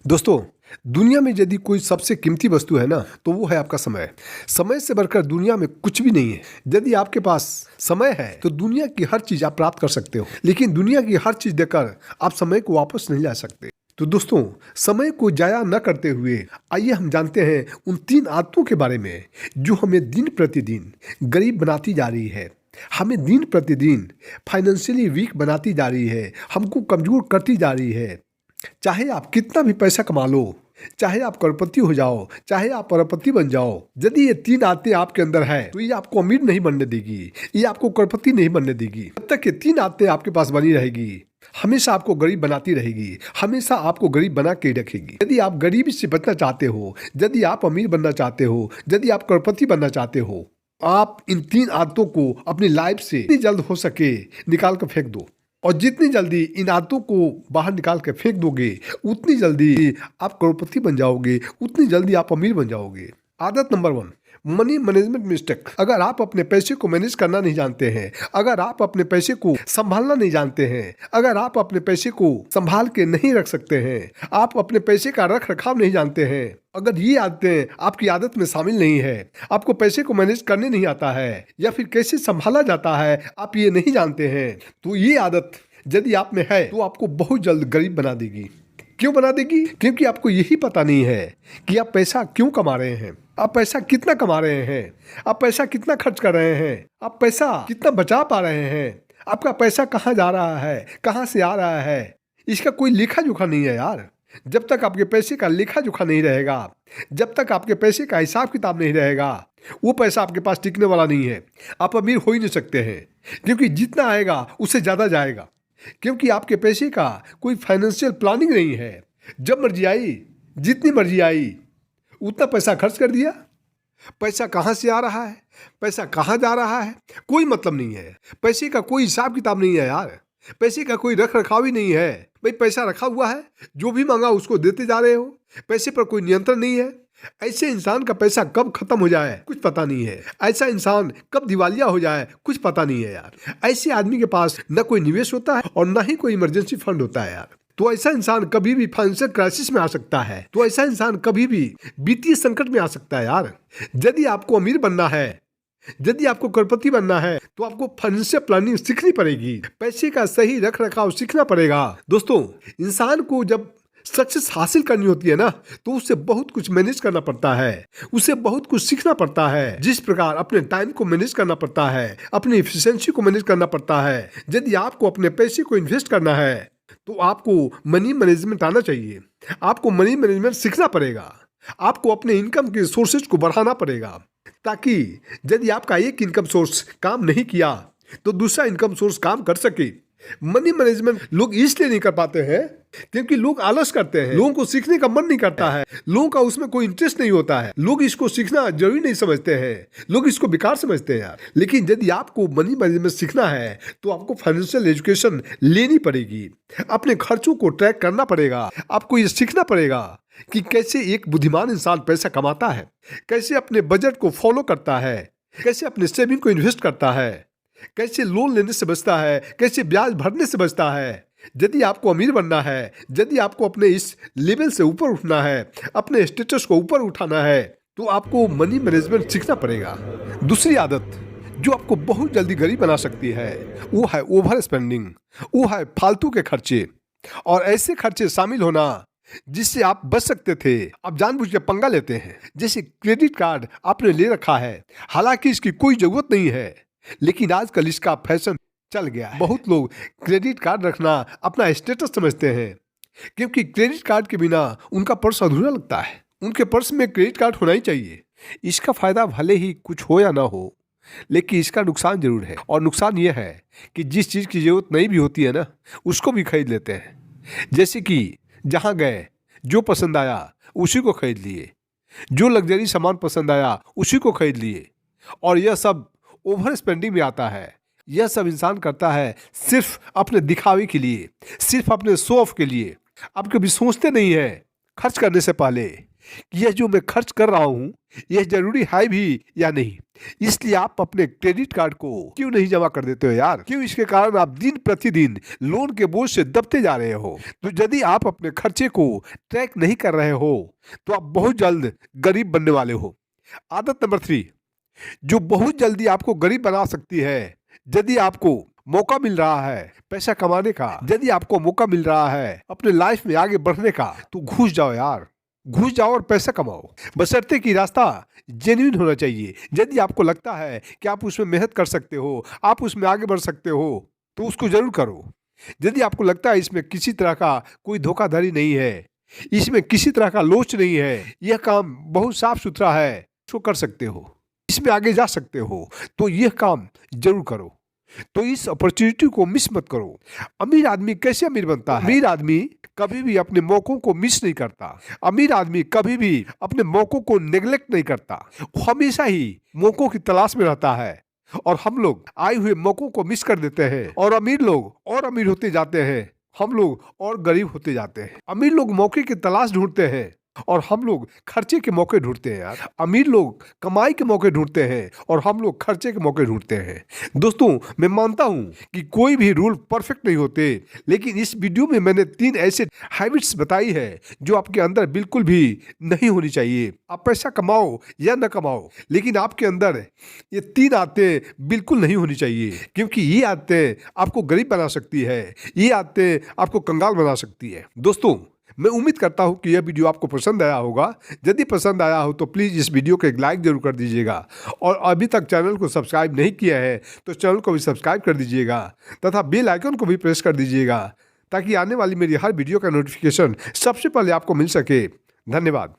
दोस्तों, दुनिया में यदि कोई सबसे कीमती वस्तु है ना, तो वो है आपका समय। समय से बढ़कर दुनिया में कुछ भी नहीं है। यदि आपके पास समय है तो दुनिया की हर चीज आप प्राप्त कर सकते हो, लेकिन दुनिया की हर चीज देकर आप समय को वापस नहीं ला सकते। तो दोस्तों, समय को जाया न करते हुए आइए हम जानते हैं उन 3 आदतों के बारे में जो हमें दिन प्रतिदिन गरीब बनाती जा रही है, हमें दिन प्रतिदिन फाइनेंशियली वीक बनाती जा रही है, हमको कमजोर करती जा रही है। चाहे आप कितना भी पैसा कमा लो, चाहे आप करोड़पति हो जाओ, चाहे आप अरबपति बन जाओ, यदि ये 3 आदतें आपके अंदर है तो ये आपको अमीर नहीं बनने देगी, ये आपको करोड़पति नहीं बनने देगी। जब तक ये 3 आदतें आपके पास बनी रहेगी, हमेशा आपको गरीब बनाती रहेगी, हमेशा आपको गरीब बना के रखेगी। यदि आप गरीबी से बचना चाहते हो, यदि आप अमीर बनना चाहते हो, यदि आप करोड़पति बनना चाहते हो, आप इन 3 आदतों को अपनी लाइफ से जितनी जल्द हो सके निकाल कर फेंक दो। और जितनी जल्दी इन आदतों को बाहर निकाल के फेंक दोगे, उतनी जल्दी आप करोड़पति बन जाओगे, उतनी जल्दी आप अमीर बन जाओगे। आदत नंबर 1, मनी मैनेजमेंट मिस्टेक। अगर आप अपने पैसे को मैनेज करना नहीं जानते हैं, अगर आप अपने पैसे को संभालना नहीं जानते हैं, अगर आप अपने पैसे को संभाल के नहीं रख सकते हैं, आप अपने पैसे का रख रखाव नहीं जानते हैं, अगर ये आदतें आपकी आदत में शामिल नहीं है, आपको पैसे को मैनेज करने नहीं आता है, या फिर कैसे संभाला जाता है आप ये नहीं जानते हैं, तो ये आदत यदि आप में है तो आपको बहुत जल्द गरीब बना देगी। क्यों बना देगी? क्योंकि आपको यही पता नहीं है कि आप पैसा क्यों कमा रहे हैं, आप पैसा कितना कमा रहे हैं, आप पैसा कितना खर्च कर रहे हैं, आप पैसा कितना बचा पा रहे हैं, आपका पैसा कहाँ जा रहा है, कहाँ से आ रहा है, इसका कोई लेखा जोखा नहीं है यार। जब तक आपके पैसे का लेखा जोखा नहीं रहेगा, जब तक आपके पैसे का हिसाब किताब नहीं रहेगा, वो पैसा आपके पास टिकने वाला नहीं है। आप अमीर हो ही नहीं सकते हैं, क्योंकि जितना आएगा उससे ज़्यादा जाएगा, क्योंकि आपके पैसे का कोई फाइनेंशियल प्लानिंग नहीं है। जब मर्जी आई, जितनी मर्जी आई, उतना पैसा खर्च कर दिया। पैसा कहाँ से आ रहा है, पैसा कहाँ जा रहा है, कोई मतलब नहीं है। पैसे का कोई हिसाब किताब नहीं है यार, पैसे का कोई रख रखाव ही नहीं है। भाई पैसा रखा हुआ है, जो भी मांगा उसको देते जा रहे हो, पैसे पर कोई नियंत्रण नहीं है। ऐसे इंसान का पैसा कब खत्म हो जाए कुछ पता नहीं है, ऐसा इंसान कब दिवालिया हो जाए कुछ पता नहीं है यार। ऐसे आदमी के पास न कोई निवेश होता है और न ही कोई इमरजेंसी फंड होता है यार। तो ऐसा इंसान कभी भी फाइनेंशियल क्राइसिस में आ सकता है, तो ऐसा इंसान कभी भी वित्तीय संकट में आ सकता है यार। यदि आपको अमीर बनना है, यदि आपको करोड़पति बनना है, तो आपको फाइनेंशियल प्लानिंग सीखनी पड़ेगी, पैसे का सही रख रखाव सीखना पड़ेगा। दोस्तों, इंसान को जब सक्सेस हासिल करनी होती है ना, तो उससे बहुत कुछ मैनेज करना पड़ता है, उससे बहुत कुछ सीखना पड़ता है। जिस प्रकार अपने टाइम को मैनेज करना पड़ता है, अपनी एफिशिएंसी को मैनेज करना पड़ता है। यदि आपको अपने पैसे को इन्वेस्ट करना है तो आपको मनी मैनेजमेंट आना चाहिए, आपको मनी मैनेजमेंट सीखना पड़ेगा, आपको अपने इनकम के सोर्सेज को बढ़ाना पड़ेगा, ताकि यदि आपका एक इनकम सोर्स काम नहीं किया तो दूसरा इनकम सोर्स काम कर सके। मनी मैनेजमेंट लोग इसलिए नहीं कर पाते हैं क्योंकि लोग आलस करते हैं, लोगों को सीखने का मन नहीं करता है, लोगों का उसमें कोई इंटरेस्ट नहीं होता है, लोग इसको सीखना जरूरी नहीं समझते हैं, लोग इसको बेकार समझते हैं यार। लेकिन यदि आपको मनी मैनेजमेंट सीखना है तो आपको फाइनेंशियल एजुकेशन लेनी पड़ेगी, अपने खर्चों को ट्रैक करना पड़ेगा, आपको ये सीखना पड़ेगा कि कैसे एक बुद्धिमान इंसान पैसा कमाता है, कैसे अपने बजट को फॉलो करता है, कैसे अपने सेविंग को इन्वेस्ट करता है, कैसे लोन लेने से बचता है, कैसे ब्याज भरने से बचता है। यदि आपको अमीर बनना है, यदि आपको अपने इस लेवल से ऊपर उठना है, अपने स्टेटस को ऊपर उठाना है, तो आपको मनी मैनेजमेंट सीखना पड़ेगा। दूसरी आदत जो आपको बहुत जल्दी गरीब बना सकती है वो है ओवर स्पेंडिंग, वो है फालतू के खर्चे और ऐसे खर्चे शामिल होना जिससे आप बच सकते थे, आप जानबूझ के पंगा लेते हैं। जैसे क्रेडिट कार्ड आपने ले रखा है, हालांकि इसकी कोई जरूरत नहीं है, लेकिन आजकल इसका फैशन चल गया है। बहुत लोग क्रेडिट कार्ड रखना अपना स्टेटस समझते हैं, क्योंकि क्रेडिट कार्ड के बिना उनका पर्स अधूरा लगता है। उनके पर्स में क्रेडिट कार्ड होना ही चाहिए। इसका फायदा भले ही कुछ हो या ना हो, लेकिन इसका नुकसान जरूर है, और नुकसान यह है कि जिस चीज़ की जरूरत नहीं भी होती है ना, उसको भी खरीद लेते हैं। जैसे कि जहाँ गए जो पसंद आया उसी को खरीद लिए, जो लग्जरी सामान पसंद आया उसी को खरीद लिए, और यह सब ओवर स्पेंडिंग में आता है। यह सब इंसान करता है सिर्फ अपने दिखावे के लिए, सिर्फ अपने शो ऑफ के लिए। आप कभी सोचते नहीं है खर्च करने से पहले कि यह जो मैं खर्च कर रहा हूँ यह जरूरी है भी या नहीं। इसलिए आप अपने क्रेडिट कार्ड को क्यों नहीं जमा कर देते हो यार? क्यों इसके कारण आप दिन प्रतिदिन लोन के बोझ से दबते जा रहे हो? तो यदि आप अपने खर्चे को ट्रैक नहीं कर रहे हो तो आप बहुत जल्द गरीब बनने वाले हो। आदत नंबर 3 जो बहुत जल्दी आपको गरीब बना सकती है। यदि आपको मौका मिल रहा है पैसा कमाने का, यदि आपको मौका मिल रहा है अपने लाइफ में आगे बढ़ने का, तो घुस जाओ यार, घुस जाओ और पैसा कमाओ। बशर्ते कि रास्ता जेन्युइन होना चाहिए। यदि आपको लगता है कि आप उसमें मेहनत कर सकते हो, आप उसमें आगे बढ़ सकते हो, तो उसको जरूर करो। यदि आपको लगता है इसमें किसी तरह का कोई धोखाधड़ी नहीं है, इसमें किसी तरह का लोच नहीं है, यह काम बहुत साफ सुथरा है, इसको कर सकते हो, इसमें आगे जा सकते हो, तो यह काम जरूर करो। तो इस अपॉर्चुनिटी को मिस मत करो। अमीर आदमी कैसे अमीर बनता है? अमीर आदमी कभी भी अपने मौकों को मिस नहीं करता। अमीर आदमी कभी भी अपने मौकों को नेग्लेक्ट नहीं करता। वो हमेशा ही मौकों की तलाश में रहता है और हम लोग आए हुए मौकों को मिस कर देते हैं और अमीर लोग और अमीर होते जाते हैं, हम लोग और गरीब होते जाते हैं। अमीर लोग मौके की तलाश ढूंढते हैं और हम लोग खर्चे के मौके ढूंढते हैं यार। अमीर लोग कमाई के मौके ढूंढते हैं और हम लोग खर्चे के मौके ढूंढते हैं। दोस्तों, मैं मानता हूं कि कोई भी रूल परफेक्ट नहीं होते, लेकिन इस वीडियो में मैंने 3 ऐसे हैबिट्स बताई है जो आपके अंदर बिल्कुल भी नहीं होनी चाहिए। आप पैसा कमाओ या न कमाओ, लेकिन आपके अंदर ये 3 आदतें बिल्कुल नहीं होनी चाहिए, क्योंकि ये आदतें आपको गरीब बना सकती है, ये आदतें आपको कंगाल बना सकती है। दोस्तों, मैं उम्मीद करता हूं कि यह वीडियो आपको पसंद आया होगा। यदि पसंद आया हो तो प्लीज़ इस वीडियो को एक लाइक जरूर कर दीजिएगा और अभी तक चैनल को सब्सक्राइब नहीं किया है तो चैनल को भी सब्सक्राइब कर दीजिएगा तथा बेल आइकन को भी प्रेस कर दीजिएगा ताकि आने वाली मेरी हर वीडियो का नोटिफिकेशन सबसे पहले आपको मिल सके। धन्यवाद।